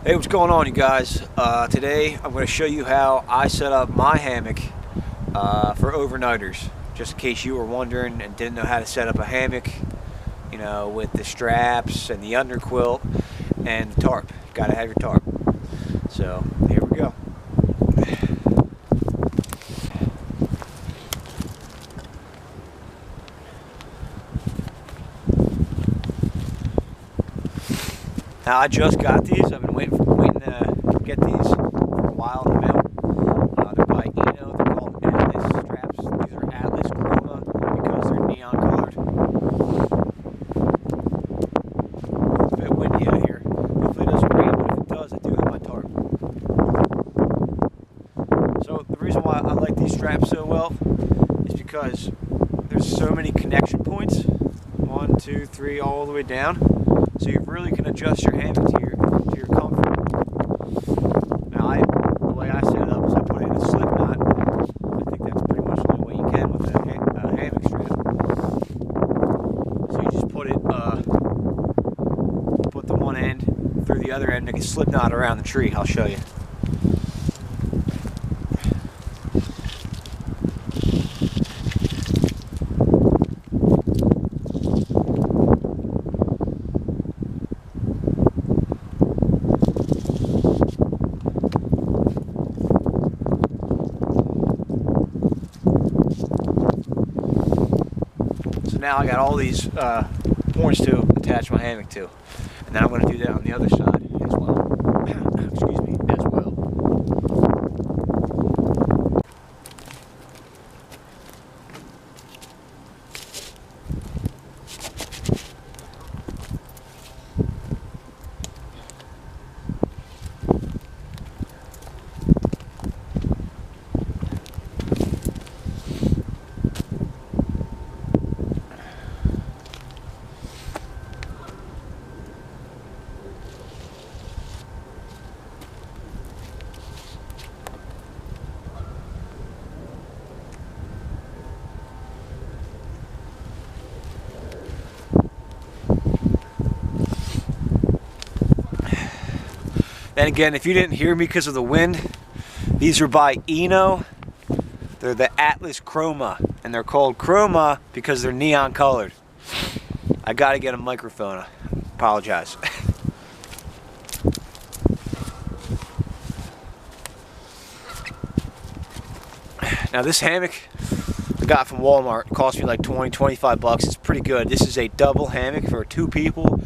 Hey, what's going on, you guys? Today I'm going to show you how I set up my hammock for overnighters. Just in case you were wondering and didn't know how to set up a hammock, you know, with the straps and the underquilt and the tarp. Got to have your tarp. So here we go. Now I just got these. I've been waiting to get these for a while in the mail. They're by Eno. They're called Atlas straps. These are Atlas Chroma because they're neon colored. It's a bit windy out here. Hopefully it doesn't rain, but if it does, I do have my tarp. So the reason why I like these straps so well is because there's so many connection points. 1, 2, 3, all the way down. So you really can adjust your hammock to your comfort. Now, the way I set it up is I put it in a slip knot. I think that's pretty much the only way you can with a hammock strap. So you just put the one end through the other end, make a slip knot around the tree. I'll show you. Now I got all these points to attach my hammock to, and then I'm going to do that on the other side as well. Excuse me, as well. Then again, if you didn't hear me because of the wind, these are by Eno. They're the Atlas Chroma, and they're called Chroma because they're neon colored. I gotta get a microphone. I apologize. Now this hammock I got from Walmart. It cost me like 20-25 bucks. It's pretty good. This is a double hammock for 2 people.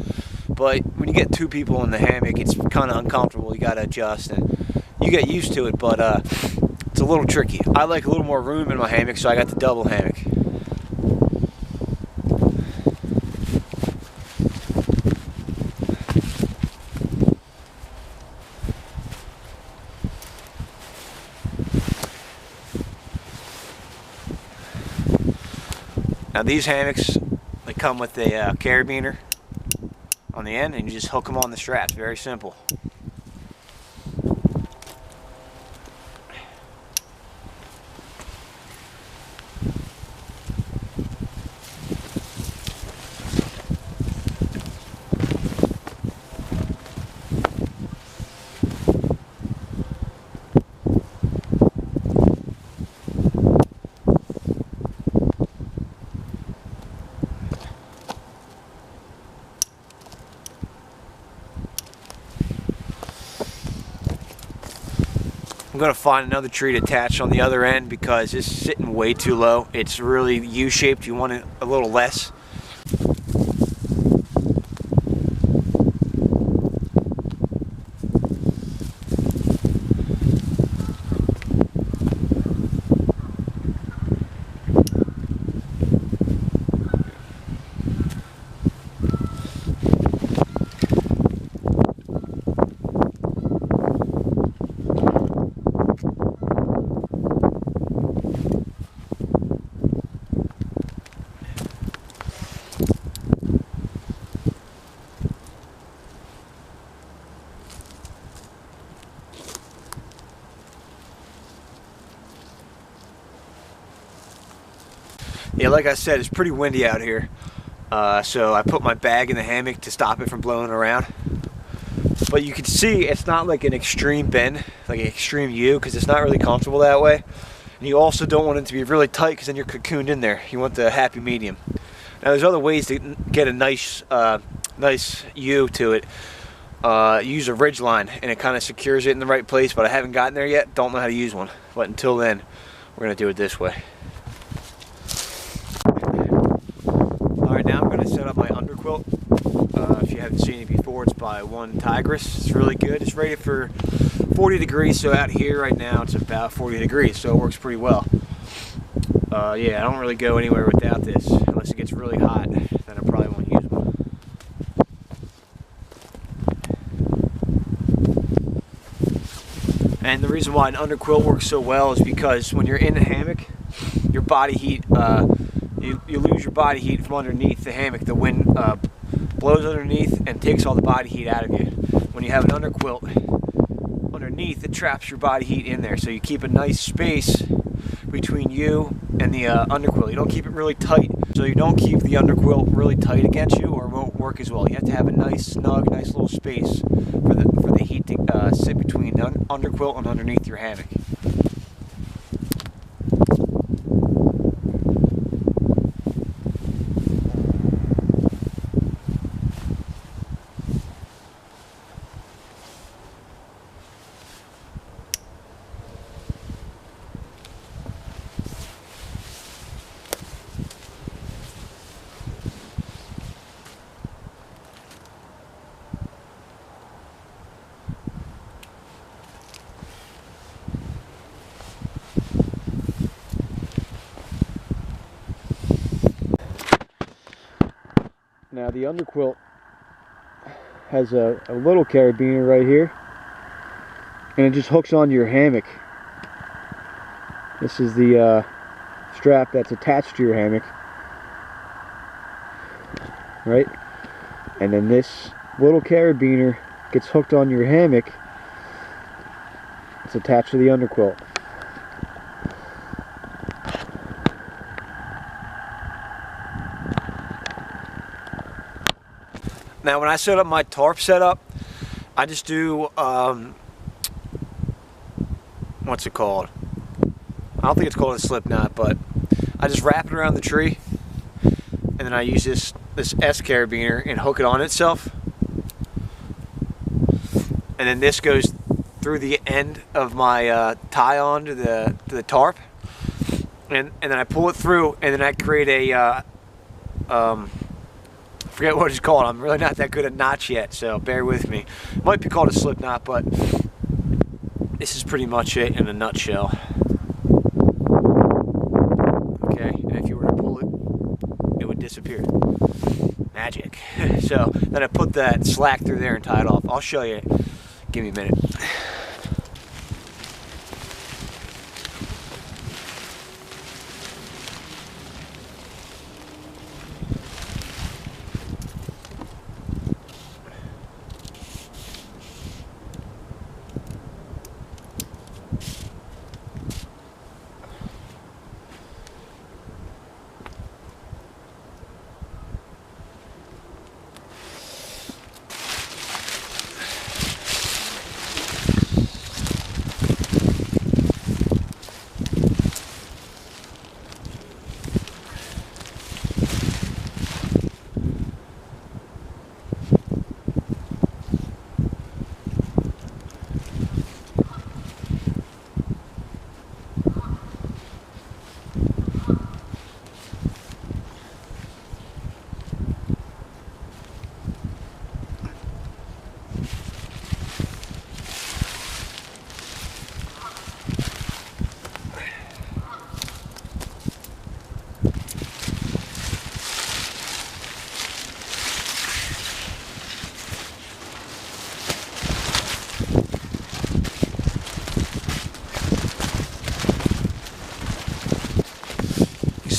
But when you get 2 people in the hammock, it's kind of uncomfortable. You got to adjust, and you get used to it, but it's a little tricky. I like a little more room in my hammock, so I got the double hammock. Now these hammocks, they come with a carabiner on the end, and you just hook them on the straps. Very simple. I'm going to find another tree to attach on the other end because it's sitting way too low. It's really U-shaped. You want it a little less. Yeah, like I said, it's pretty windy out here. So I put my bag in the hammock to stop it from blowing around. But you can see it's not like an extreme bend, like an extreme U, because it's not really comfortable that way. And you also don't want it to be really tight, because then you're cocooned in there. You want the happy medium. Now there's other ways to get a nice U to it. Use a ridge line, and it kind of secures it in the right place, but I haven't gotten there yet. Don't know how to use one. But until then, we're going to do it this way. Alright, now I'm going to set up my underquilt. If you haven't seen it before, it's by One Tigress. It's really good. It's rated for 40 degrees, so out here right now it's about 40 degrees, so it works pretty well. Yeah, I don't really go anywhere without this, unless it gets really hot, then I probably won't use one. And the reason why an underquilt works so well is because when you're in the hammock, your body heat, you lose your body heat from underneath the hammock. The wind blows underneath and takes all the body heat out of you. When you have an underquilt underneath, it traps your body heat in there, so you keep a nice space between you and the underquilt. You don't keep it really tight, so you don't keep the underquilt really tight against you, or it won't work as well. You have to have a nice, snug, nice little space for the heat to sit between the underquilt and underneath your hammock. Now the underquilt has a little carabiner right here, and it just hooks onto your hammock. This is the strap that's attached to your hammock, right? And then this little carabiner gets hooked on your hammock. It's attached to the underquilt. Now when I set up my tarp setup, I just do, what's it called? I don't think it's called a slip knot, but I just wrap it around the tree, and then I use this S carabiner and hook it on itself. And then this goes through the end of my tie-on to the tarp, and then I pull it through, and then I create a forget what it's called. I'm really not that good at knots yet, so bear with me. It might be called a slip knot, but this is pretty much it in a nutshell. Okay, and if you were to pull it, it would disappear. Magic. So then I put that slack through there and tie it off. I'll show you. Give me a minute.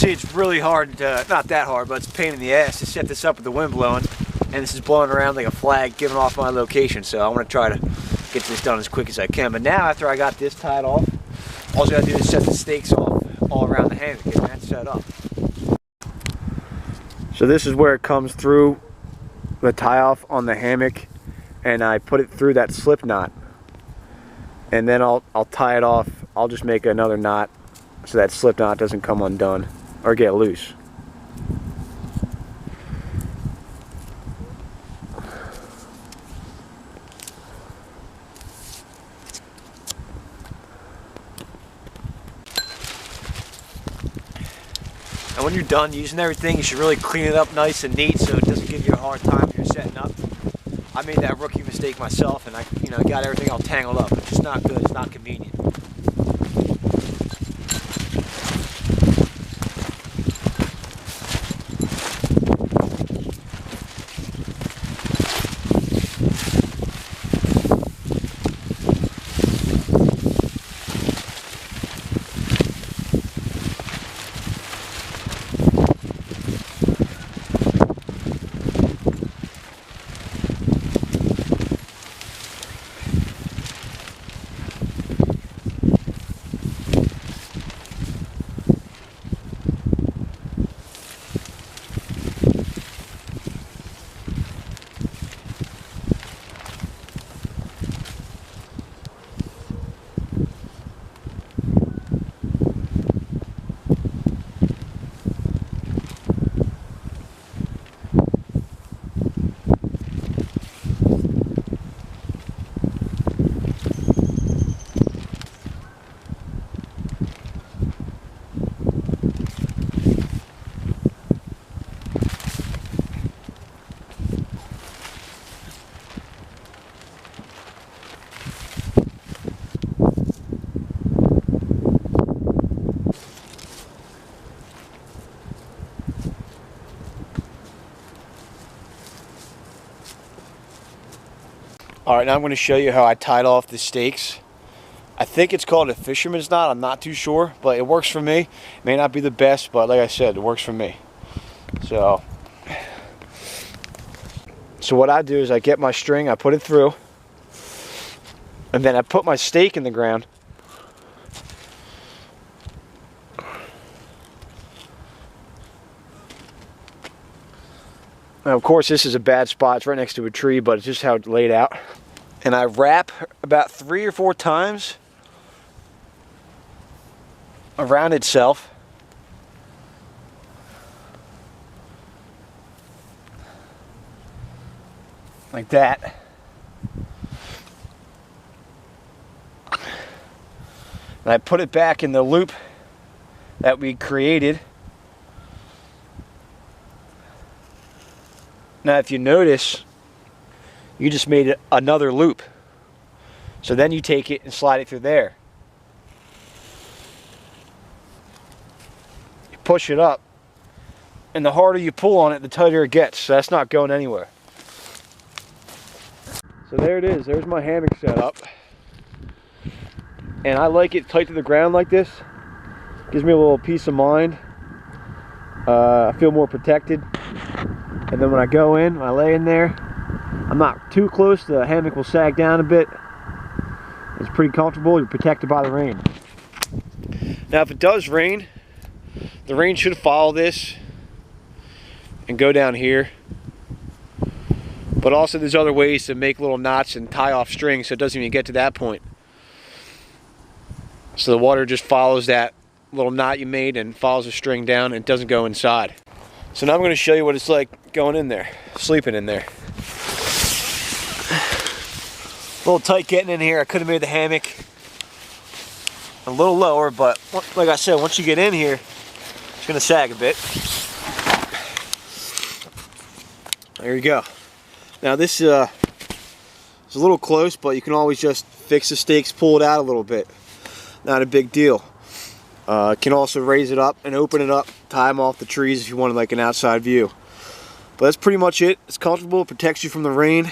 See, it's really hard, not that hard, but it's a pain in the ass to set this up with the wind blowing, and this is blowing around like a flag giving off my location, so I want to try to get this done as quick as I can. But now, after I got this tied off, all I gotta do is set the stakes off all around the hammock, and that's set up. So this is where it comes through the tie off on the hammock and I put it through that slip knot, and then I'll tie it off. I'll just make another knot so that slip knot doesn't come undone or get loose. And when you're done using everything, you should really clean it up nice and neat so it doesn't give you a hard time when you're setting up. I made that rookie mistake myself, and I got everything all tangled up. It's just not good. It's not convenient. Alright, now I'm going to show you how I tied off the stakes. I think it's called a fisherman's knot. I'm not too sure, but it works for me. It may not be the best, but like I said, it works for me. So what I do is I get my string, I put it through, and then I put my stake in the ground. Now, of course, this is a bad spot. It's right next to a tree, but it's just how it's laid out. And I wrap about 3 or 4 times around itself. Like that. And I put it back in the loop that we created. Now, if you notice, you just made another loop. So then you take it and slide it through there. You push it up, and the harder you pull on it, the tighter it gets. So that's not going anywhere. So there it is. There's my hammock set up. And I like it tight to the ground like this. Gives me a little peace of mind. I feel more protected. And then when I go in, when I lay in there, I'm not too close. The hammock will sag down a bit. It's pretty comfortable. You're protected by the rain. Now, if it does rain, the rain should follow this and go down here. But also there's other ways to make little knots and tie off strings so it doesn't even get to that point. So the water just follows that little knot you made and follows the string down, and it doesn't go inside. So now I'm going to show you what it's like going in there, sleeping in there. A little tight getting in here. I could have made the hammock a little lower, but like I said, once you get in here, it's going to sag a bit. There you go. Now this is a little close, but you can always just fix the stakes, pull it out a little bit. Not a big deal. Can also raise it up and open it up, tie them off the trees if you wanted like an outside view. But that's pretty much it. It's comfortable, protects you from the rain. A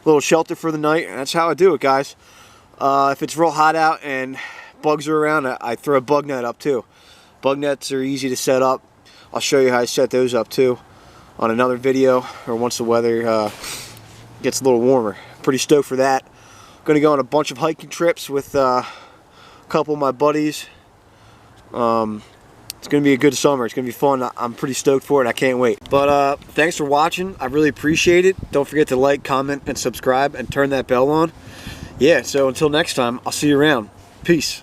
little shelter for the night, and that's how I do it, guys. If it's real hot out and bugs are around, I throw a bug net up too. Bug nets are easy to set up. I'll show you how I set those up too on another video, or once the weather gets a little warmer. Pretty stoked for that. I'm gonna go on a bunch of hiking trips with a couple of my buddies. It's going to be a good summer. It's going to be fun. I'm pretty stoked for it. I can't wait. But thanks for watching. I really appreciate it. Don't forget to like, comment, and subscribe, and turn that bell on. Yeah, so until next time, I'll see you around. Peace.